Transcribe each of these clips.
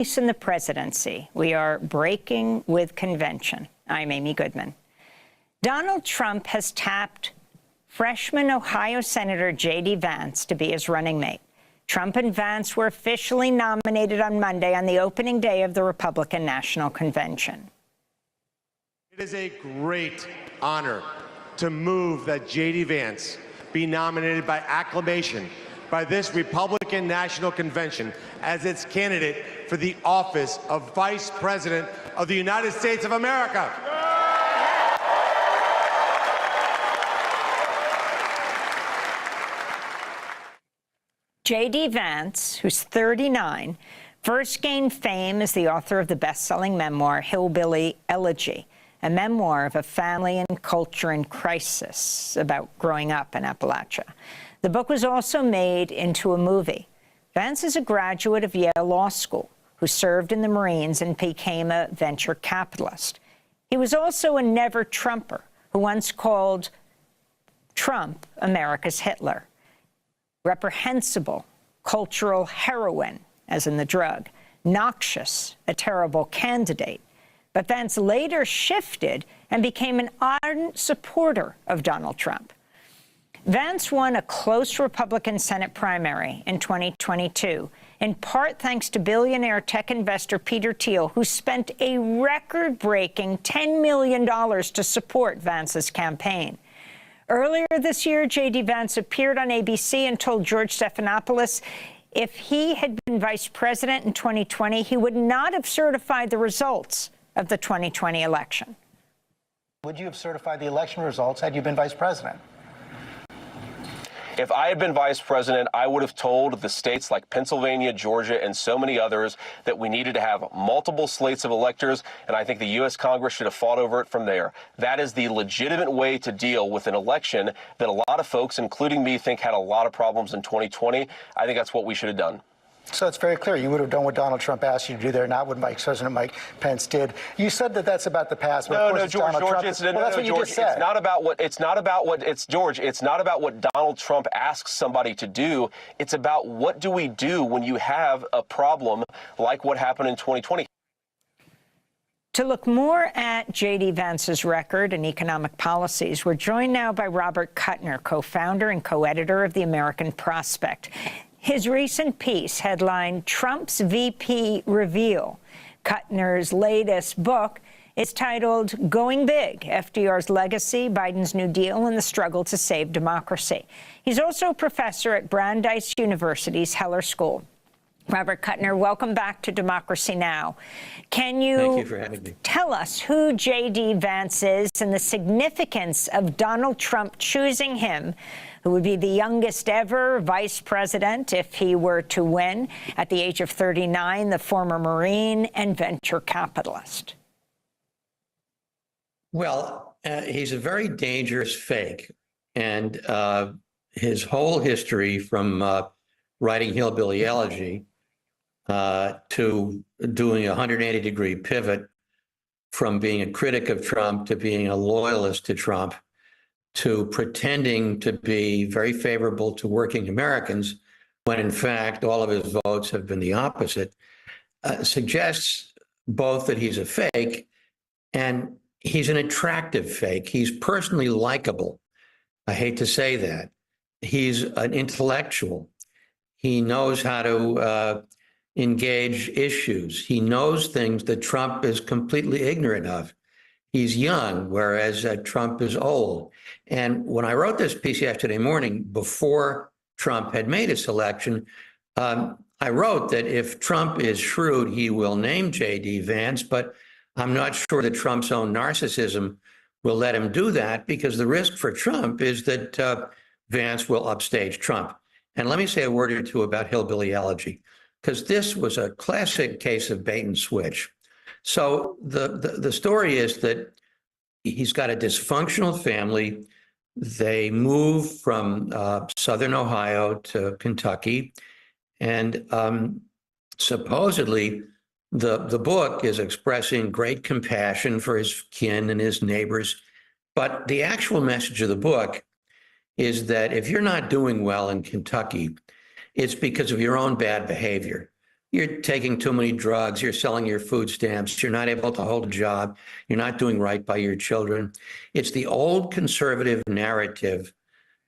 In the presidency, we are breaking with convention. I'm Amy Goodman. Donald Trump has tapped freshman Ohio Senator J.D. Vance to be his running mate. Trump and Vance were officially nominated on Monday on the opening day of the Republican National Convention. It is a great honor to move that J.D. Vance be nominated by acclamation by this Republican National Convention as its candidate for the office of Vice President of the United States of America. J.D. Vance, who's 39, first gained fame as the author of the best-selling memoir Hillbilly Elegy, a memoir of a family and culture in crisis about growing up in Appalachia. The book was also made into a movie. Vance is a graduate of Yale Law School who served in the Marines and became a venture capitalist. He was also a never-Trumper who once called Trump America's Hitler. Reprehensible, cultural heroine, as in the drug. Noxious, a terrible candidate. But Vance later shifted and became an ardent supporter of Donald Trump. Vance won a close Republican Senate primary in 2022, in part thanks to billionaire tech investor Peter Thiel, who spent a record-breaking $10 million to support Vance's campaign. Earlier this year, J.D. Vance appeared on ABC and told George Stephanopoulos if he had been vice president in 2020, he would not have certified the results of the 2020 election. Would you have certified the election results had you been vice president? If I had been vice president, I would have told the states like Pennsylvania, Georgia, and so many others that we needed to have multiple slates of electors, and I think the U.S. Congress should have fought over it from there. That is the legitimate way to deal with an election that a lot of folks, including me, think had a lot of problems in 2020. I think that's what we should have done. So it's very clear you would have done what Donald Trump asked you to do there, not what Vice President Mike Pence did. You said that that's about the past, but of course George, Donald Trump. That's what you just said. It's not about what Donald Trump asks somebody to do. It's about what do we do when you have a problem like what happened in 2020. To look more at J.D. Vance's record and economic policies, we're joined now by Robert Kuttner, co-founder and co-editor of The American Prospect. His recent piece, headlined Trump's VP Reveal. Kuttner's latest book is titled Going Big, FDR's Legacy, Biden's New Deal, and the Struggle to Save Democracy. He's also a professor at Brandeis University's Heller School. Robert Kuttner, welcome back to Democracy Now! Can you Thank you for having me. Tell us who J.D. Vance is and the significance of Donald Trump choosing him, who would be the youngest ever vice president if he were to win, at the age of 39, the former Marine and venture capitalist? Well, he's a very dangerous fake. And his whole history from writing Hillbilly Elegy to doing a 180-degree pivot from being a critic of Trump to being a loyalist to Trump, to pretending to be very favorable to working Americans, when in fact all of his votes have been the opposite, suggests both that he's a fake and he's an attractive fake. He's personally likable. I hate to say that. He's an intellectual. He knows how to engage issues. He knows things that Trump is completely ignorant of. He's young, whereas Trump is old. And when I wrote this piece yesterday morning, before Trump had made his selection, I wrote that if Trump is shrewd, he will name J.D. Vance, but I'm not sure that Trump's own narcissism will let him do that, because the risk for Trump is that Vance will upstage Trump. And let me say a word or two about Hillbilly Elegy, because this was a classic case of bait and switch. So the story is that he's got a dysfunctional family. They move from southern Ohio to Kentucky, and supposedly the book is expressing great compassion for his kin and his neighbors. But the actual message of the book is that if you're not doing well in Kentucky, it's because of your own bad behavior. you're taking too many drugs, you're selling your food stamps, you're not able to hold a job, you're not doing right by your children. It's the old conservative narrative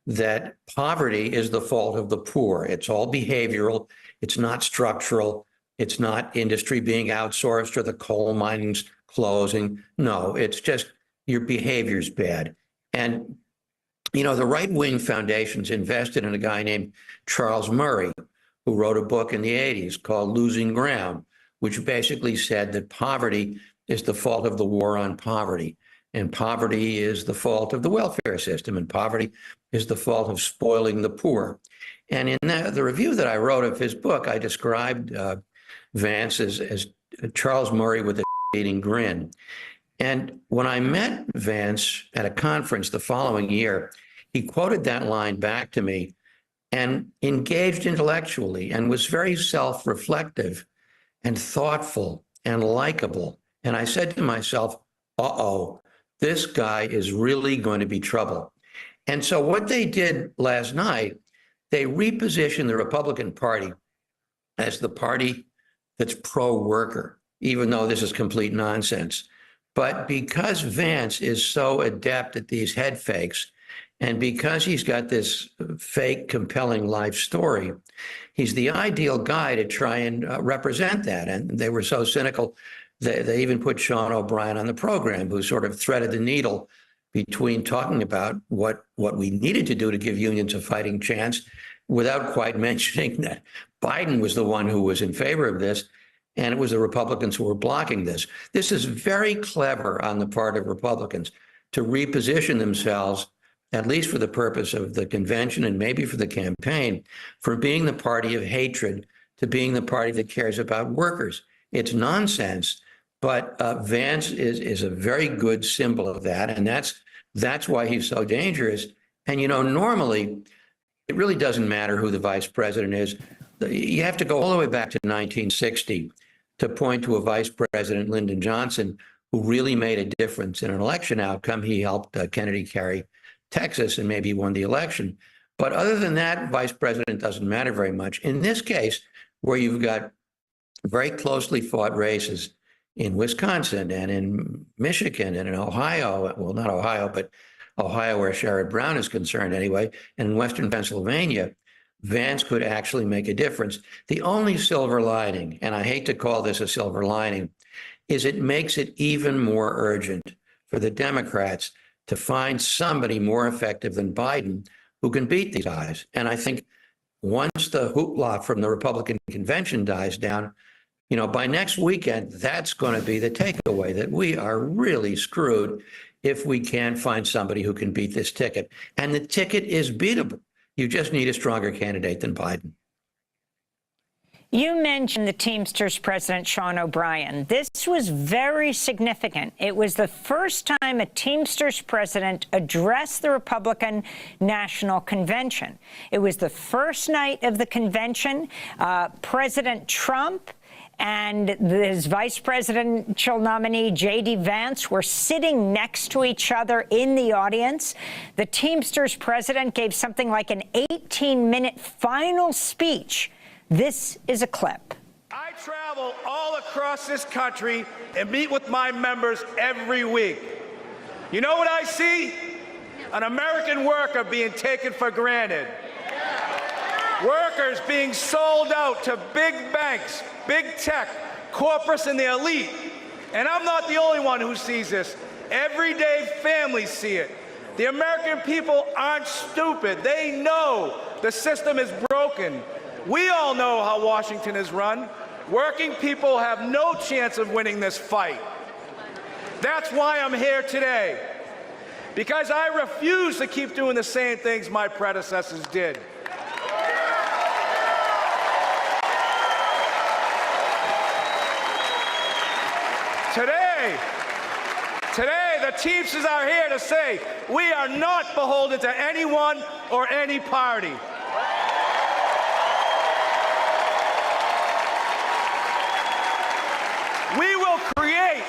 that poverty is the fault of the poor. It's all behavioral. It's not structural. It's not industry being outsourced or the coal mining's closing. No, it's just your behavior's bad. And, you know, the right-wing foundations invested in a guy named Charles Murray, who wrote a book in the 80s called Losing Ground, which basically said that poverty is the fault of the war on poverty. And poverty is the fault of the welfare system, and poverty is the fault of spoiling the poor. And in the review that I wrote of his book, I described Vance as Charles Murray with a eating grin. And when I met Vance at a conference the following year, he quoted that line back to me and engaged intellectually and was very self-reflective and thoughtful and likable. And I said to myself, uh-oh, this guy is really going to be trouble. And so what they did last night, they repositioned the Republican Party as the party that's pro-worker, even though this is complete nonsense. But because Vance is so adept at these head fakes, and because he's got this fake, compelling life story, he's the ideal guy to try and represent that. And they were so cynical, they even put Sean O'Brien on the program, who sort of threaded the needle between talking about what we needed to do to give unions a fighting chance without quite mentioning that Biden was the one who was in favor of this, and it was the Republicans who were blocking this. This is very clever on the part of Republicans to reposition themselves, at least for the purpose of the convention and maybe for the campaign, for being the party of hatred to being the party that cares about workers. It's nonsense, but Vance is a very good symbol of that, and that's why he's so dangerous. And, you know, normally, it really doesn't matter who the vice president is. You have to go all the way back to 1960 to point to a vice president, Lyndon Johnson, who really made a difference in an election outcome. He helped Kennedy carry Texas, and maybe he won the election. But other than that, vice president doesn't matter very much. In this case, where you've got very closely fought races in Wisconsin and in Michigan and in Ohio, well, not Ohio, but Ohio where Sherrod Brown is concerned anyway, and in Western Pennsylvania, Vance could actually make a difference. The only silver lining, and I hate to call this a silver lining, is it makes it even more urgent for the Democrats to find somebody more effective than Biden who can beat these guys. And I think once the hoopla from the Republican convention dies down, you know, by next weekend, that's going to be the takeaway, that we are really screwed if we can't find somebody who can beat this ticket. And the ticket is beatable. You just need a stronger candidate than Biden. You mentioned the Teamsters president, Sean O'Brien. This was very significant. It was the first time a Teamsters president addressed the Republican National Convention. It was the first night of the convention. President Trump and his vice presidential nominee, J.D. Vance, were sitting next to each other in the audience. The Teamsters president gave something like an 18-minute final speech. This is a clip. I travel all across this country and meet with my members every week. You know what I see? An American worker being taken for granted. Workers being sold out to big banks, big tech, corporates, and the elite. And I'm not the only one who sees this. Everyday families see it. The American people aren't stupid. They know the system is broken. We all know how Washington is run. Working people have no chance of winning this fight. That's why I'm here today. Because I refuse to keep doing the same things my predecessors did. Today, the Teamsters are here to say we are not beholden to anyone or any party. We will create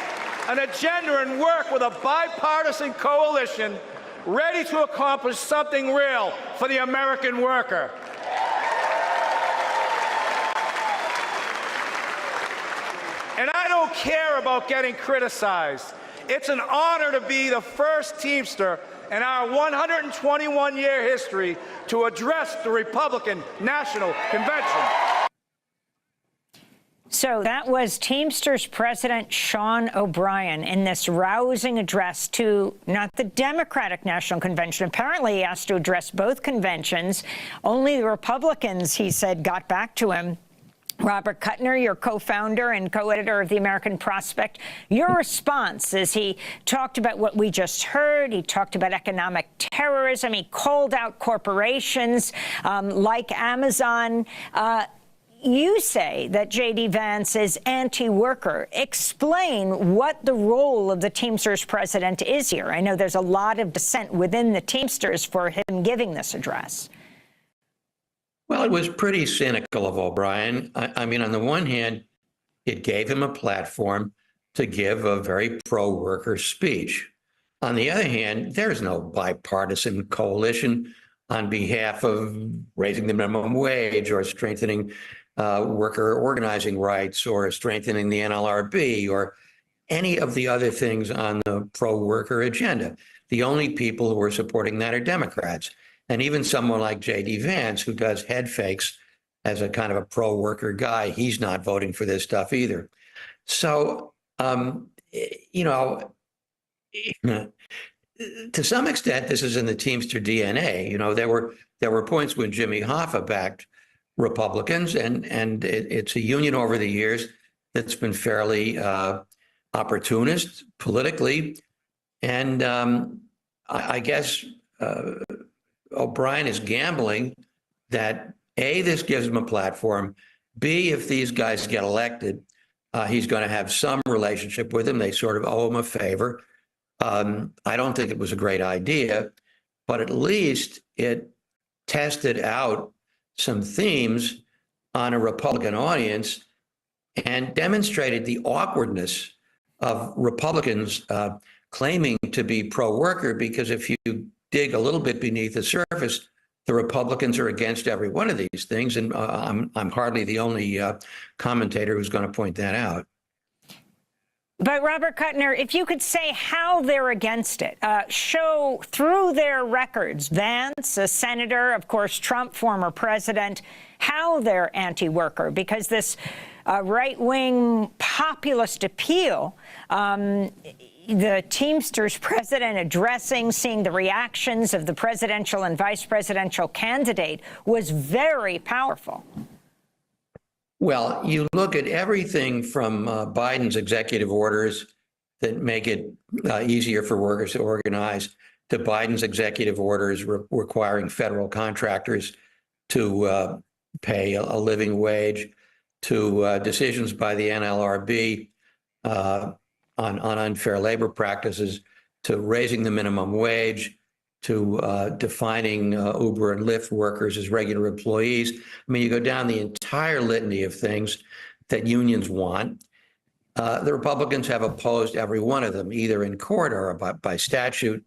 an agenda and work with a bipartisan coalition ready to accomplish something real for the American worker. I don't care about getting criticized. It's an honor to be the first Teamster in our 121-year history to address the Republican National Convention. So that was Teamsters President Sean O'Brien in this rousing address to not the Democratic National Convention. Apparently, he asked to address both conventions. Only the Republicans, he said, got back to him. Robert Kuttner, your co-founder and co-editor of The American Prospect, your response as he talked about what we just heard. He talked about economic terrorism. He called out corporations like Amazon. You say that J.D. Vance is anti-worker. Explain what the role of the Teamsters president is here. I know there's a lot of dissent within the Teamsters for him giving this address. Well, it was pretty cynical of O'Brien. I mean, on the one hand, it gave him a platform to give a very pro-worker speech. On the other hand, there's no bipartisan coalition on behalf of raising the minimum wage or strengthening worker organizing rights or strengthening the NLRB or any of the other things on the pro-worker agenda. The only people who are supporting that are Democrats. And even someone like J.D. Vance, who does head fakes as a kind of a pro-worker guy, he's not voting for this stuff either. So, you know, to some extent, this is in the Teamster DNA. You know, there were points when Jimmy Hoffa backed Republicans, and it's a union over the years that's been fairly opportunist politically. And I guess O'Brien is gambling that A, this gives him a platform, B, if these guys get elected, he's going to have some relationship with him. They sort of owe him a favor. I don't think it was a great idea, but at least it tested out some themes on a Republican audience and demonstrated the awkwardness of Republicans claiming to be pro-worker, because if you dig a little bit beneath the surface, the Republicans are against every one of these things, and I'm hardly the only commentator who's going to point that out. But Robert Kuttner, if you could say how they're against it, show through their records, Vance, a senator, of course, Trump, former president, how they're anti-worker, because this right-wing populist appeal, the Teamsters president addressing, seeing the reactions of the presidential and vice presidential candidate was very powerful. Well, you look at everything from Biden's executive orders that make it easier for workers to organize, to Biden's executive orders requiring federal contractors to pay a living wage, to decisions by the NLRB on unfair labor practices, to raising the minimum wage, to defining Uber and Lyft workers as regular employees. I mean, you go down the entire litany of things that unions want. The Republicans have opposed every one of them, either in court or by statute,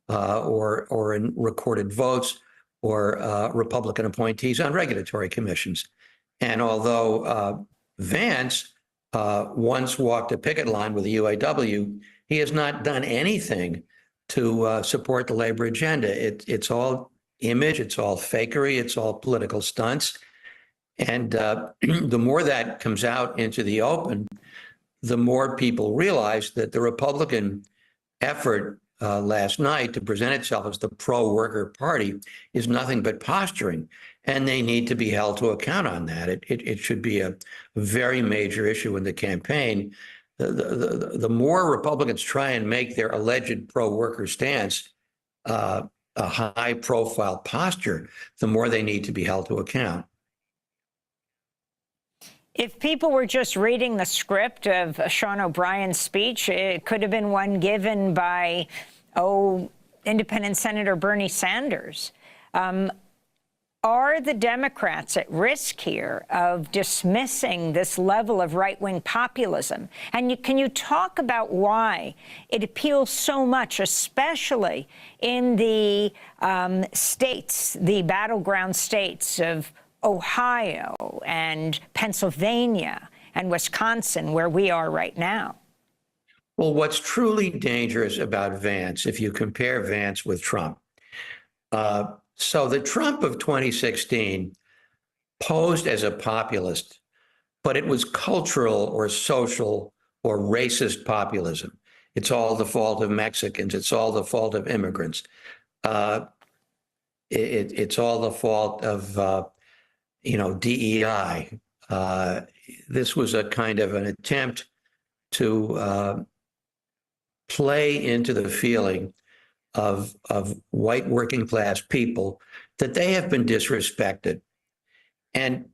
or in recorded votes, or Republican appointees on regulatory commissions. And although Vance once walked a picket line with the UAW, he has not done anything to support the labor agenda. It's all image, it's all fakery, it's all political stunts. And the more that comes out into the open, the more people realize that the Republican effort last night to present itself as the pro-worker party is nothing but posturing, and they need to be held to account on that. It should be a very major issue in the campaign. The more Republicans try and make their alleged pro-worker stance a high-profile posture, the more they need to be held to account. If people were just reading the script of Sean O'Brien's speech, it could have been one given by, independent Senator Bernie Sanders. Are the Democrats at risk here of dismissing this level of right-wing populism? And can you talk about why it appeals so much, especially in the states, the battleground states of Ohio and Pennsylvania and Wisconsin, where we are right now. Well, what's truly dangerous about Vance, if you compare Vance with Trump, so the Trump of 2016 posed as a populist, but it was cultural or social or racist populism. It's all the fault of Mexicans. It's all the fault of immigrants. It's all the fault of, DEI. This was a kind of an attempt to play into the feeling of white working class people that they have been disrespected. And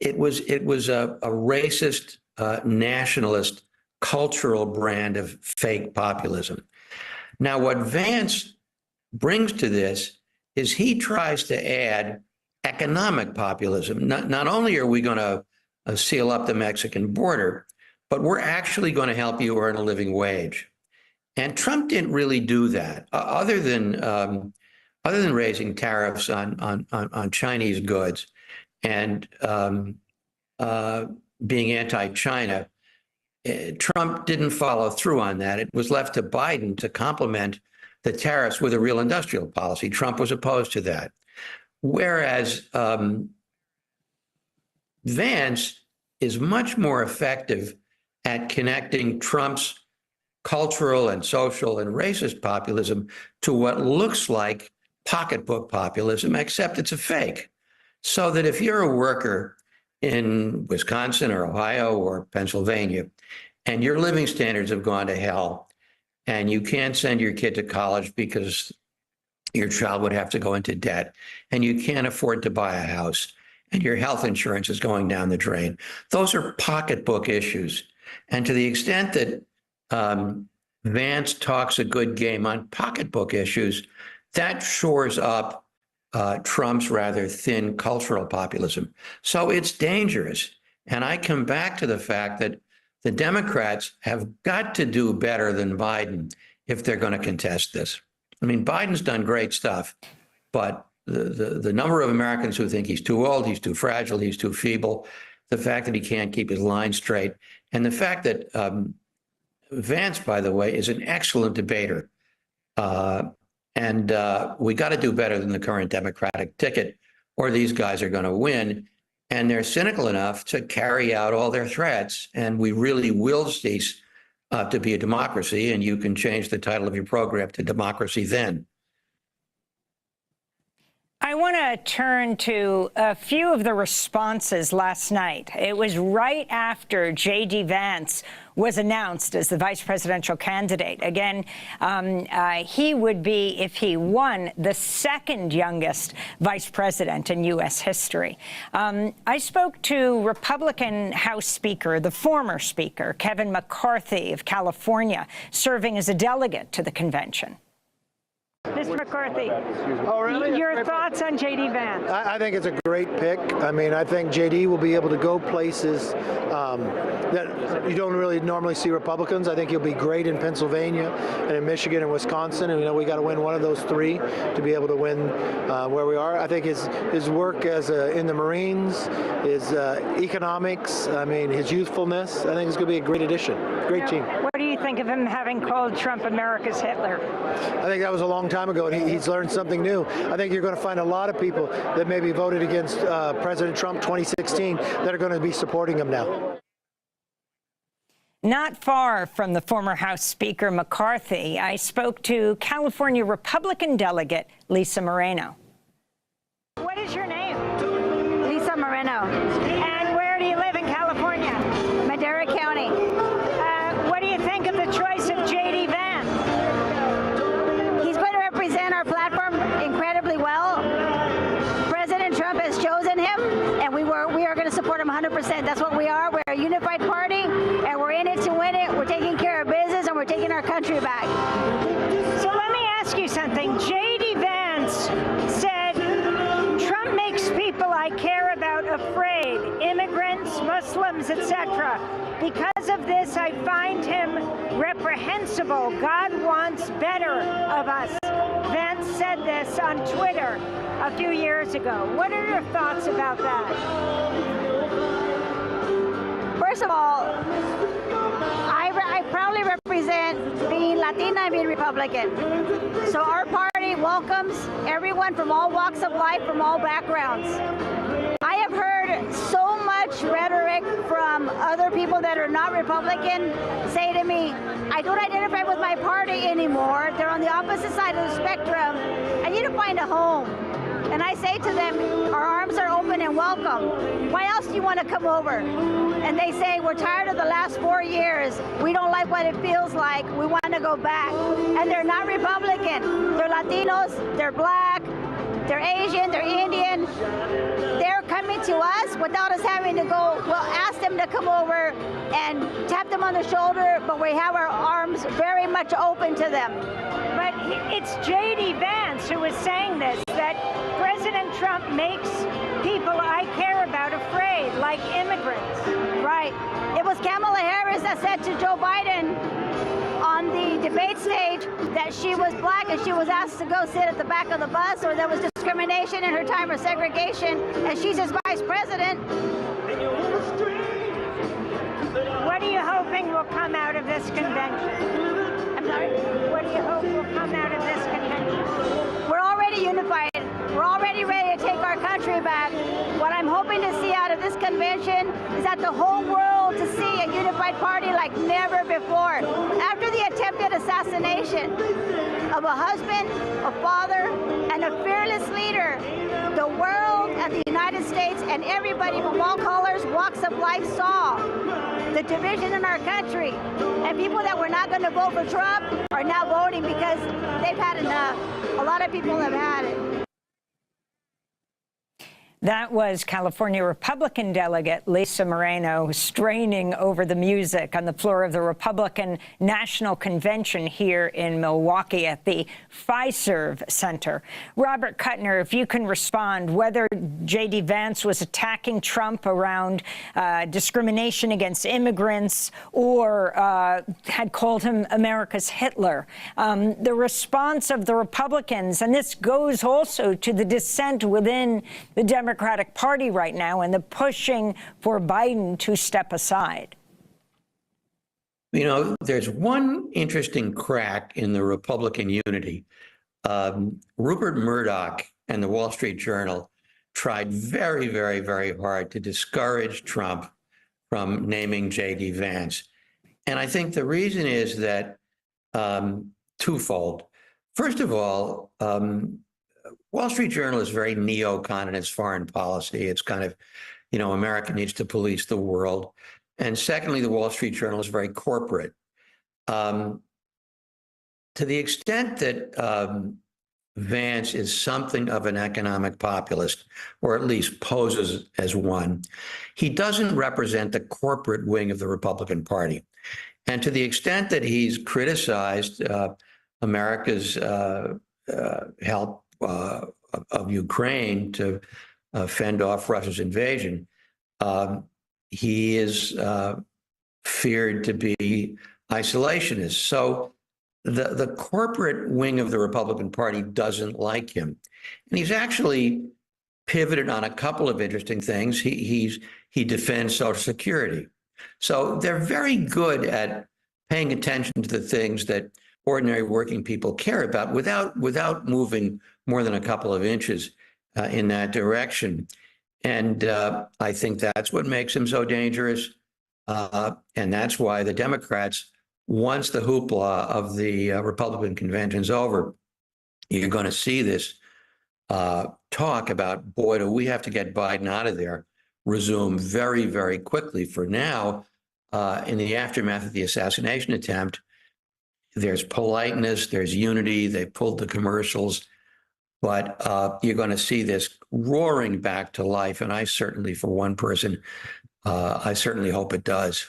it was a racist, nationalist, cultural brand of fake populism. Now, what Vance brings to this is he tries to add economic populism. Not only are we going to seal up the Mexican border, but we're actually going to help you earn a living wage. And Trump didn't really do that, other than raising tariffs on Chinese goods and being anti-China. Trump didn't follow through on that. It was left to Biden to complement the tariffs with a real industrial policy. Trump was opposed to that. Whereas Vance is much more effective at connecting Trump's cultural and social and racist populism to what looks like pocketbook populism, except it's a fake. So that if you're a worker in Wisconsin or Ohio or Pennsylvania, and your living standards have gone to hell, and you can't send your kid to college because your child would have to go into debt, and you can't afford to buy a house, and your health insurance is going down the drain. Those are pocketbook issues. And to the extent that Vance talks a good game on pocketbook issues, that shores up Trump's rather thin cultural populism. So it's dangerous. And I come back to the fact that the Democrats have got to do better than Biden if they're going to contest this. I mean, Biden's done great stuff, but the number of Americans who think he's too old, he's too fragile, he's too feeble, the fact that he can't keep his line straight, and the fact that Vance, by the way, is an excellent debater. And we got to do better than the current Democratic ticket, or these guys are going to win. And they're cynical enough to carry out all their threats. And we really will cease to be a democracy. And you can change the title of your program to Democracy Then. I want to turn to a few of the responses last night. It was right after J.D. Vance was announced as the vice presidential candidate. Again, he would be, if he won, the second youngest vice president in U.S. history. I spoke to Republican House Speaker, the former Speaker, Kevin McCarthy of California, serving as a delegate to the convention. Mr. McCarthy, your thoughts on J.D. Vance? I think it's a great pick. I mean, I think J.D. will be able to go places that you don't really normally see Republicans. I think he'll be great in Pennsylvania and in Michigan and Wisconsin. And, we got to win one of those three to be able to win where we are. I think his work as in the Marines, his economics, I mean, his youthfulness, I think it's going to be a great addition. Great team. What do you think of him having called Trump America's Hitler? I think that was a long time ago, and he's learned something new. I think you're going to find a lot of people that maybe voted against President Trump 2016 that are going to be supporting him now. Not far from the former House Speaker McCarthy, I spoke to California Republican delegate Lisa Moreno. What is your name? Lisa Moreno. And where do you live in California? Madera County. What do you think of the choice of J.D. Vance? He's going to represent our platform incredibly well. President Trump has chosen him, and we are going to support him 100%. That's what we are. We're a unified party, and we're in it to win it. We're taking care of business, and we're taking our country back. So let me ask you something. J.D. Vance said, Trump makes people I care about afraid, immigrants, Muslims, etc. Because of this, I find him reprehensible. God wants better of us. Vance said this on Twitter a few years ago. What are your thoughts about that? first of all, I proudly represent being Latina and being Republican. So our party welcomes everyone from all walks of life, from all backgrounds. I have heard so much rhetoric from other people that are not Republican say to me, I don't identify with my party anymore. They're on the opposite side of the spectrum. I need to find a home. And I say to them, our arms are open and welcome. Why else do you want to come over? And they say, we're tired of the last 4 years. We don't like what it feels like. We want to go back. And they're not Republican. They're Latinos, they're black, they're Asian, they're Indian. They're coming to us without us having to go, well, ask them to come over and tap them on the shoulder, but we have our arms very much open to them. But it's J.D. Vance who is saying this, that President Trump makes people I care about afraid, like immigrants. Right. It was Kamala Harris that said to Joe Biden on the debate stage that she was black and she was asked to go sit at the back of the bus, or there was discrimination in her time of segregation, and she's his vice president. What are you hoping will come out of this convention? I'm sorry? What do you hope will come out of this convention? We're already unified. We're already ready to take our country back. What I'm hoping to see out of this convention is that the whole world to see a unified party like never before. After the attempted assassination of a husband, a father, and a fearless leader, the world and the United States and everybody from all colors, walks of life saw the division in our country. And people that were not going to vote for Trump are now voting because they've had enough. A lot of people have had it. That was California Republican delegate Lisa Moreno straining over the music on the floor of the Republican National Convention here in Milwaukee at the Fiserv Center. Robert Kuttner, if you can respond, whether J.D. Vance was attacking Trump around discrimination against immigrants or had called him America's Hitler. The response of the Republicans, and this goes also to the dissent within the Democratic Party right now and the pushing for Biden to step aside. You know, there's one interesting crack in the Republican unity. Rupert Murdoch and the Wall Street Journal tried very, very, very hard to discourage Trump from naming J.D. Vance. And I think the reason is that twofold. First of all, Wall Street Journal is very neocon in its foreign policy. It's kind of, you know, America needs to police the world. And secondly, the Wall Street Journal is very corporate. To the extent that Vance is something of an economic populist, or at least poses as one, he doesn't represent the corporate wing of the Republican Party. And to the extent that he's criticized America's help of Ukraine to fend off Russia's invasion, he is feared to be isolationist. So the corporate wing of the Republican Party doesn't like him. And he's actually pivoted on a couple of interesting things. He defends Social Security. So they're very good at paying attention to the things that ordinary working people care about without moving more than a couple of inches in that direction. And I think that's what makes him so dangerous. And that's why the Democrats, once the hoopla of the Republican convention's over, you're going to see this talk about, boy, do we have to get Biden out of there, resume very, very quickly. For now, in the aftermath of the assassination attempt, there's politeness, there's unity, they pulled the commercials, but you're going to see this roaring back to life. And I certainly, for one person, I certainly hope it does.